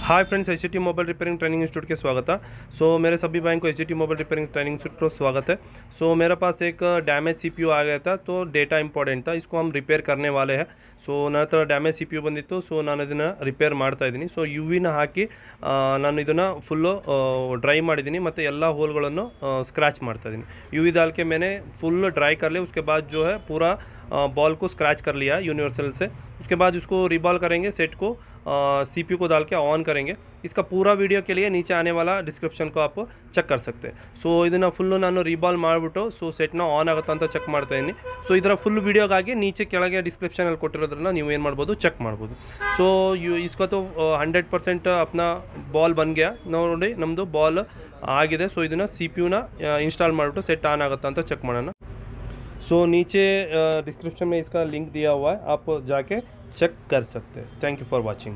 Hi friends, H T mobile repairing training institute के स्वागत है। मेरे सभी भाइयों को H T mobile repairing training institute को स्वागत है। मेरे पास एक डैमेज सीपीयू आ गया था, तो डेटा इंपॉर्टेंट था, इसको हम रिपेयर करने वाले हैं। ನನ್ನ ಹತ್ರ ಡ್ಯಾಮೇಜ್ ಸಿ ಪಿ ಯು ಬಂದಿತ್ತು, ನಾನು ಇದನ್ನು ರಿಪೇರ್ ಮಾಡ್ತಾ ಇದ್ದೀನಿ। ಯು ವಿನ ಹಾಕಿ ನಾನು ಇದನ್ನು ಫುಲ್ಲು ಡ್ರೈ ಮಾಡಿದ್ದೀನಿ ಮತ್ತು ಎಲ್ಲ ಹೋಲ್ಗಳನ್ನು स्क्रैच ಮಾಡ್ತಾ ಇದ್ದೀನಿ। यू वी डाल के मैंने फुल ड्राई कर लिया। उसके बाद जो है पूरा बॉल को स्क्रैच कर लिया यूनिवर्सल से। उसके बाद इसको रिबॉल करेंगे, सेट को CPU को डाल के ऑन करेंगे। इसका पूरा वीडियो के लिए नीचे आने वाला डिस्क्रिप्शन को आप ಚೆಕ್ कर सकते हैं। ಇದನ್ನು ಫುಲ್ಲು ನಾನು ರೀಬಾಲ್ ಮಾಡಿಬಿಟ್ಟು ಸೆಟ್ನ ಆನ್ ಆಗುತ್ತಾ ಅಂತ ಚೆಕ್ ಮಾಡ್ತಾ ಇದ್ದೀನಿ। ಇದರ ಫುಲ್ ವೀಡಿಯೋಗಾಗಿ ನೀಚೆ ಕೆಳಗೆ ಡಿಸ್ಕ್ರಿಪ್ಷನಲ್ಲಿ ಕೊಟ್ಟಿರೋದ್ರನ್ನ ನೀವು ಏನು ಮಾಡ್ಬೋದು, ಚೆಕ್ ಮಾಡ್ಬೋದು। इसका तो 100% अपना बॉल बन गया ನೋಡಿ, ನಮ್ಮದು ಬಾಲ್ ಆಗಿದೆ। ಇದನ್ನು ಸಿ ಪಿ ಯುನ ಇನ್ಸ್ಟಾಲ್ ಮಾಡಿಬಿಟ್ಟು ಸೆಟ್ ಆನ್ ಆಗುತ್ತಾ ಅಂತ ಚೆಕ್ ಮಾಡೋಣ। नीचे डिस्क्रिप्शन में इसका लिंक दिया हुआ है, आप जाके चेक कर सकते हैं। Thank you for watching.